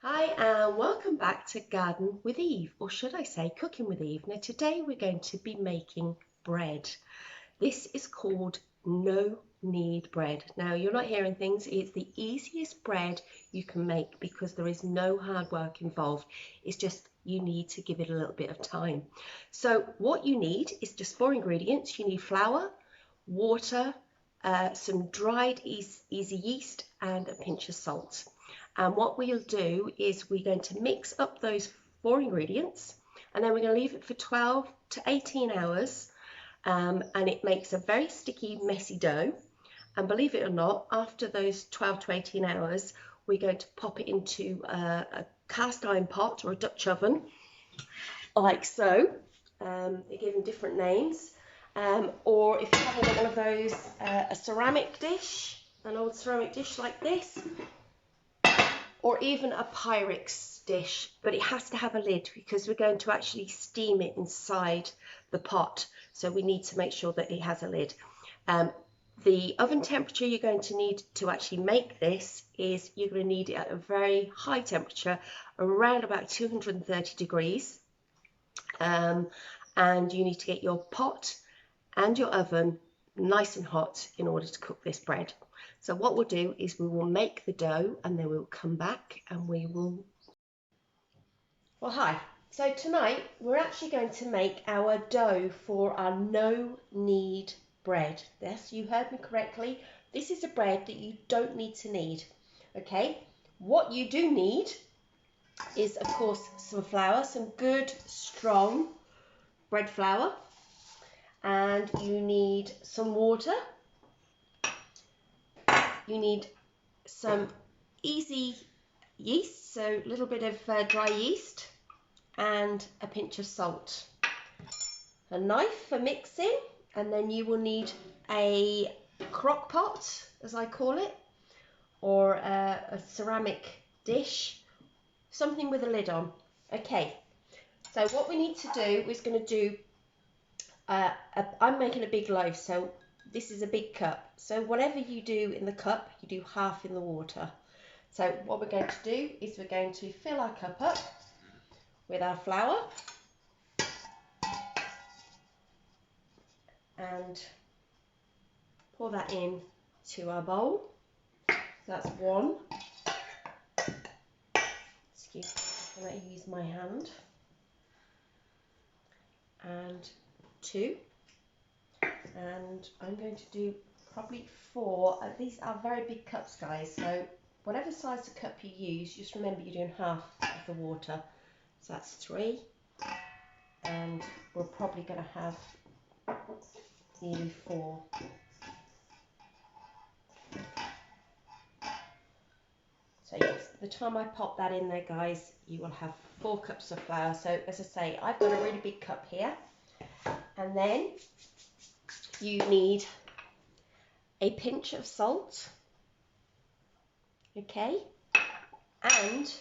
Hi and welcome back to Garden with Eve, or should I say Cooking with Eve. Now today we're going to be making bread. This is called no knead bread. Now you're not hearing things, it's the easiest bread you can make because there is no hard work involved. It's just you need to give it a little bit of time. So what you need is just 4 ingredients. You need flour, water, some dried easy yeast and a pinch of salt. And what we'll do is we're going to mix up those 4 ingredients and then we're going to leave it for 12 to 18 hours and it makes a very sticky, messy dough. And believe it or not, after those 12 to 18 hours, we're going to pop it into a cast iron pot or a Dutch oven, like so. They give them different names. Or if you have one of those, a ceramic dish, an old ceramic dish like this, or even a PYREX dish, but it has to have a lid because we're going to actually steam it inside the pot. So we need to make sure that it has a lid. The oven temperature you're going to need to actually make this is you're going to need it at a very high temperature, around about 230 degrees. And you need to get your pot and your oven nice and hot in order to cook this bread. So what we'll do is we will make the dough and then we'll come back and we will... Well, hi. So tonight we're actually going to make our dough for our no knead bread. Yes, you heard me correctly. This is a bread that you don't need to knead. Okay, what you do need is, of course, some flour, some good strong bread flour, and you need some water. You need some easy yeast, so a little bit of dry yeast, and a pinch of salt. A knife for mixing, and then you will need a crock pot, as I call it, or a ceramic dish, something with a lid on. Okay, so what we need to do is going to do, I'm making a big loaf, so this is a big cup. So whatever you do in the cup, you do half in the water. So what we're going to do is we're going to fill our cup up with our flour and pour that in to our bowl. So that's 1. Excuse me, I'm going to use my hand. And 2. And I'm going to do probably 4. These are very big cups, guys, so whatever size the cup you use, just remember you're doing half of the water. So that's 3, and we're probably going to have nearly 4. So yes, by the time I pop that in there, guys, you will have 4 cups of flour. So as I say, I've got a really big cup here, and then you need a pinch of salt, okay, and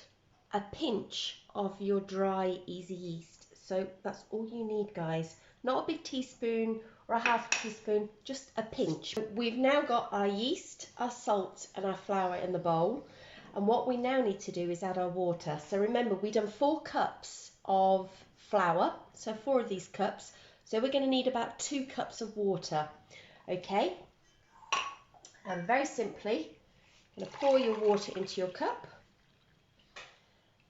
a pinch of your dry easy yeast. So that's all you need, guys. Not a big teaspoon or a half teaspoon, just a pinch. We've now got our yeast, our salt and our flour in the bowl, and what we now need to do is add our water. So remember, we've done 4 cups of flour, so 4 of these cups, so we're going to need about 2 cups of water. Okay, and very simply, you're going to pour your water into your cup.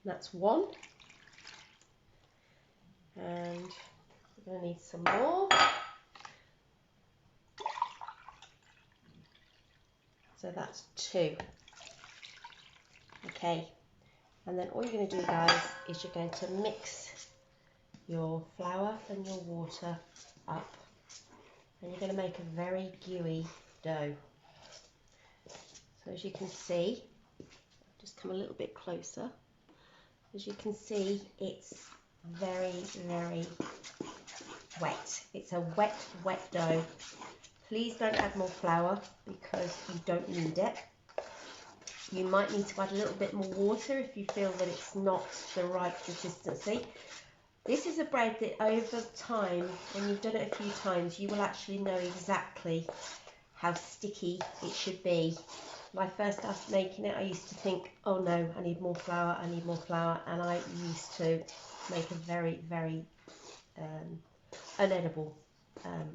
That's 1, and we're going to need some more. So that's 2. Okay, and then all you're going to do, guys, is you're going to mix your flour and your water up, and you're going to make a very gooey dough. So as you can see, just come a little bit closer. As you can see, it's very, very wet. It's a wet, wet dough. Please don't add more flour because you don't need it. You might need to add a little bit more water if you feel that it's not the right consistency. This is a bread that over time, when you've done it a few times, you will actually know exactly how sticky it should be. when I first started making it, I used to think, oh no, I need more flour, I need more flour, and I used to make a very, very unedible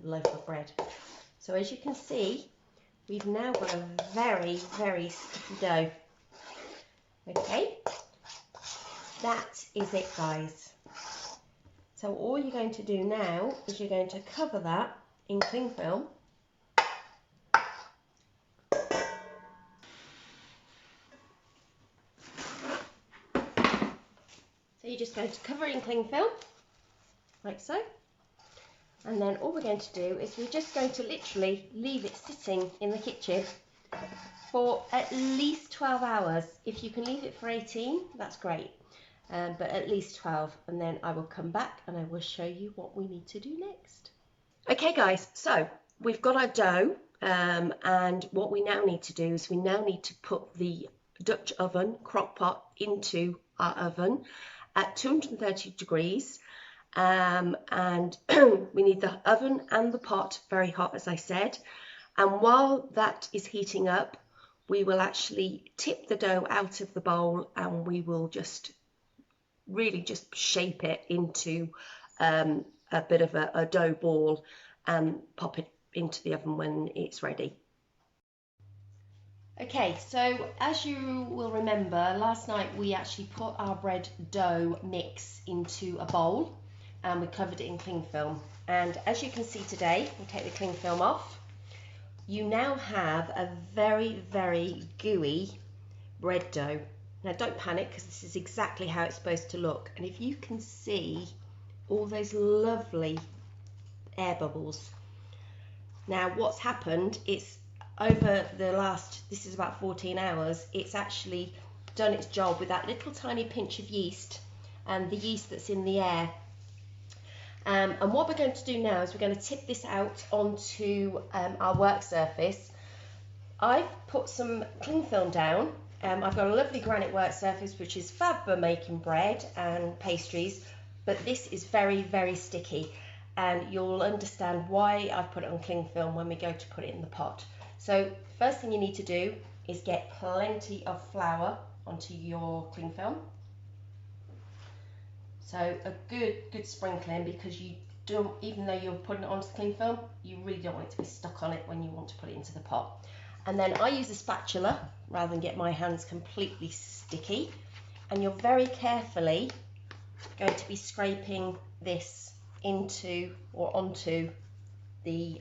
loaf of bread. So as you can see, we've now got a very, very sticky dough. Okay, that is it, guys. So all you're going to do now is you're going to cover that in cling film. So you're just going to cover it in cling film, like so. And then all we're going to do is we're just going to literally leave it sitting in the kitchen for at least 12 hours. If you can leave it for 18, that's great. But at least 12, and then I will come back and I will show you what we need to do next. Okay guys, so we've got our dough, and what we now need to do is we now need to put the Dutch oven crock pot into our oven at 230 degrees, and we need the oven and the pot very hot, as I said. And while that is heating up, we will actually tip the dough out of the bowl, and we will just really just shape it into a bit of a dough ball and pop it into the oven when it's ready. Okay, so as you will remember, last night we actually put our bread dough mix into a bowl and we covered it in cling film. And as you can see today, we'll take the cling film off. You now have a very, very gooey bread dough. Now don't panic, because this is exactly how it's supposed to look. And if you can see all those lovely air bubbles. Now what's happened, it's over the last, this is about 14 hours, it's actually done its job with that little tiny pinch of yeast and the yeast that's in the air. And what we're going to do now is we're going to tip this out onto our work surface. I've put some cling film down. I've got a lovely granite work surface which is fab for making bread and pastries, but this is very, very sticky, and you'll understand why I've put it on cling film when we go to put it in the pot. So first thing you need to do is get plenty of flour onto your cling film. So a good sprinkling, because you don't, even though you're putting it onto the cling film, you really don't want it to be stuck on it when you want to put it into the pot. And then I use a spatula rather than get my hands completely sticky. And you're very carefully going to be scraping this into or onto the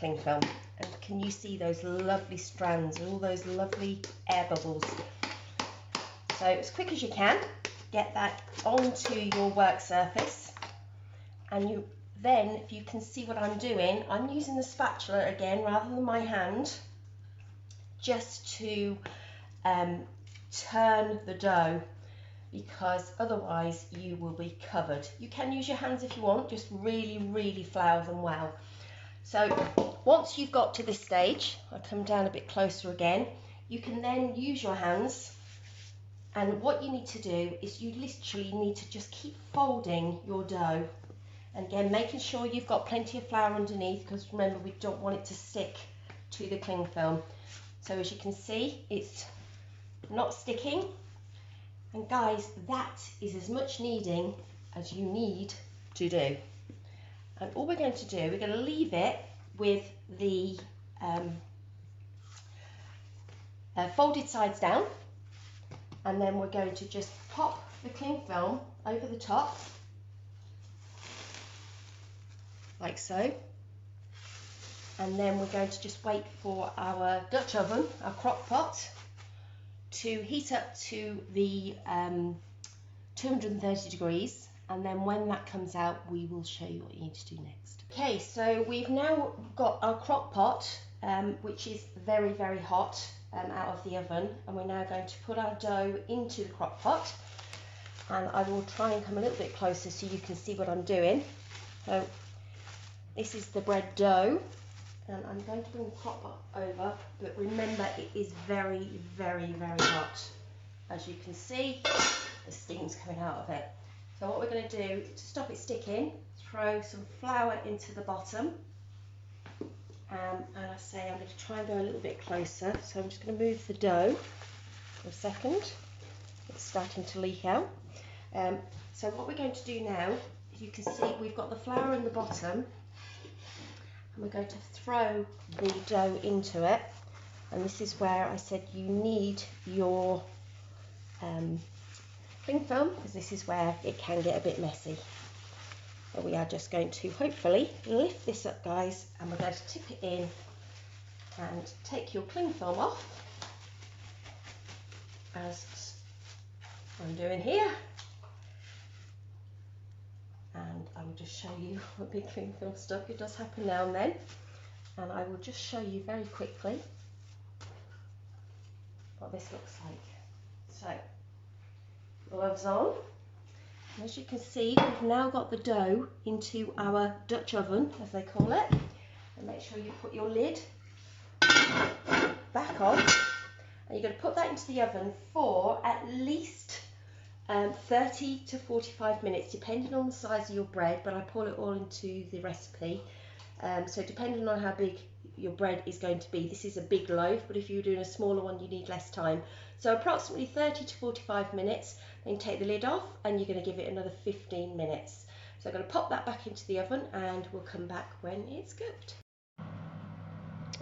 cling film. And can you see those lovely strands and all those lovely air bubbles? So as quick as you can, get that onto your work surface. And you then, if you can see what I'm doing, I'm using the spatula again rather than my hand, just to turn the dough, because otherwise you will be covered. You can use your hands if you want, just really flour them well. So once you've got to this stage, I'll come down a bit closer again, you can then use your hands, and what you need to do is you literally need to just keep folding your dough, and again making sure you've got plenty of flour underneath, because remember, we don't want it to stick to the cling film. So as you can see, it's not sticking. And guys, that is as much kneading as you need to do. And all we're going to do, we're going to leave it with the folded sides down. And then we're going to just pop the cling film over the top, like so. And then we're going to just wait for our Dutch oven, our crock pot, to heat up to the 230 degrees. And then when that comes out, we will show you what you need to do next. Okay, so we've now got our crock pot, which is very hot out of the oven. And we're now going to put our dough into the crock pot. And I will try and come a little bit closer so you can see what I'm doing. So this is the bread dough. And I'm going to bring the crock pot over, but remember, it is very hot. As you can see, the steam's coming out of it. So what we're going to do, to stop it sticking, throw some flour into the bottom. And I say I'm going to try and go a little bit closer, so I'm just going to move the dough for a second. It's starting to leak out. So what we're going to do now, you can see we've got the flour in the bottom, and we're going to throw the dough into it. And this is where I said you need your cling film, because this is where it can get a bit messy. But we are just going to hopefully lift this up, guys, and we're going to tip it in and take your cling film off, as I'm doing here. And I will just show you a big cling film stuck. It does happen now and then. And I will just show you very quickly what this looks like. So, gloves on. And as you can see, we've now got the dough into our Dutch oven, as they call it. And make sure you put your lid back on. And you're going to put that into the oven for at least 30 to 45 minutes, depending on the size of your bread, but I pour it all into the recipe. So depending on how big your bread is going to be, this is a big loaf, but if you're doing a smaller one, you need less time. So approximately 30 to 45 minutes, then take the lid off, and you're going to give it another 15 minutes. So I'm going to pop that back into the oven, and we'll come back when it's cooked.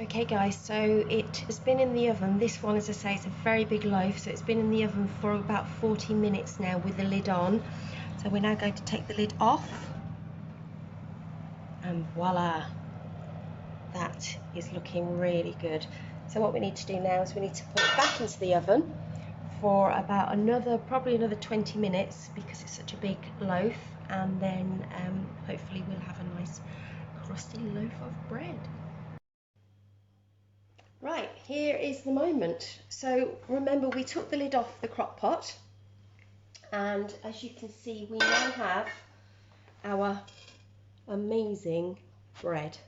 Okay guys, so it has been in the oven. This one, as I say, is a very big loaf, so it's been in the oven for about 40 minutes now with the lid on. So we're now going to take the lid off, and voila, that is looking really good. So what we need to do now is we need to put it back into the oven for about probably another 20 minutes, because it's such a big loaf, and then hopefully we'll have a nice crusty loaf of bread. Right, here is the moment. So remember, we took the lid off the crock pot, and as you can see, we now have our amazing bread.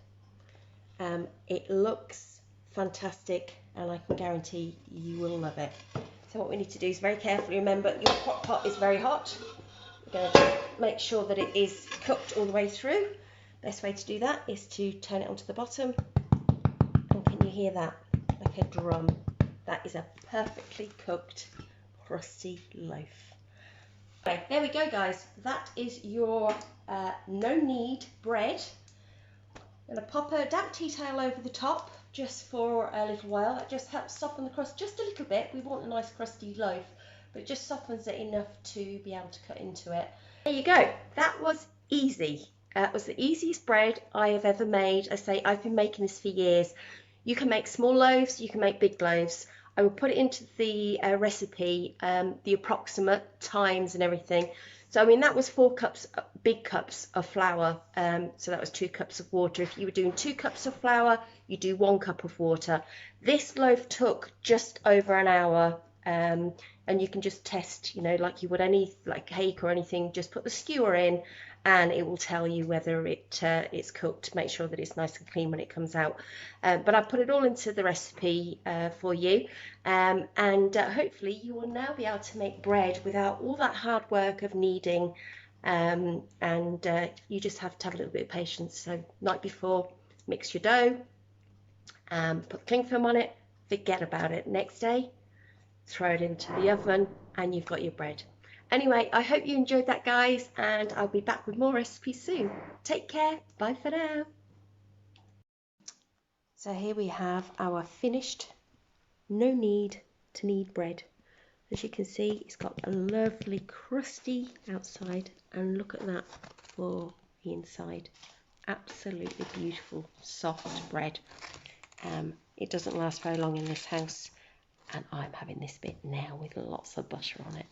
It looks fantastic, and I can guarantee you will love it. So what we need to do is very carefully remember your crock pot is very hot. We're going to make sure that it is cooked all the way through. Best way to do that is to turn it onto the bottom, and can you hear that? Like a drum. That is a perfectly cooked crusty loaf. Okay, there we go guys, that is your no knead bread. I'm going to pop a damp tea towel over the top just for a little while. That just helps soften the crust just a little bit. We want a nice crusty loaf, but it just softens it enough to be able to cut into it. There you go, that was easy. It was the easiest bread I have ever made. I say I've been making this for years. You can make small loaves, you can make big loaves. I will put it into the recipe, the approximate times and everything. So I mean, that was 4 cups, big cups of flour, so that was 2 cups of water. If you were doing 2 cups of flour, you do 1 cup of water. This loaf took just over an hour, and you can just test, you know, like you would any like cake or anything. Just put the skewer in, and it will tell you whether it's cooked. Make sure that it's nice and clean when it comes out. But I put it all into the recipe for you, and hopefully you will now be able to make bread without all that hard work of kneading, and you just have to have a little bit of patience. So night before, mix your dough, put cling film on it, forget about it. Next day, throw it into the oven, and you've got your bread. Anyway, I hope you enjoyed that, guys, and I'll be back with more recipes soon. Take care. Bye for now. So here we have our finished no knead to knead bread. As you can see, it's got a lovely crusty outside, and look at that for the inside. Absolutely beautiful, soft bread. It doesn't last very long in this house, and I'm having this bit now with lots of butter on it.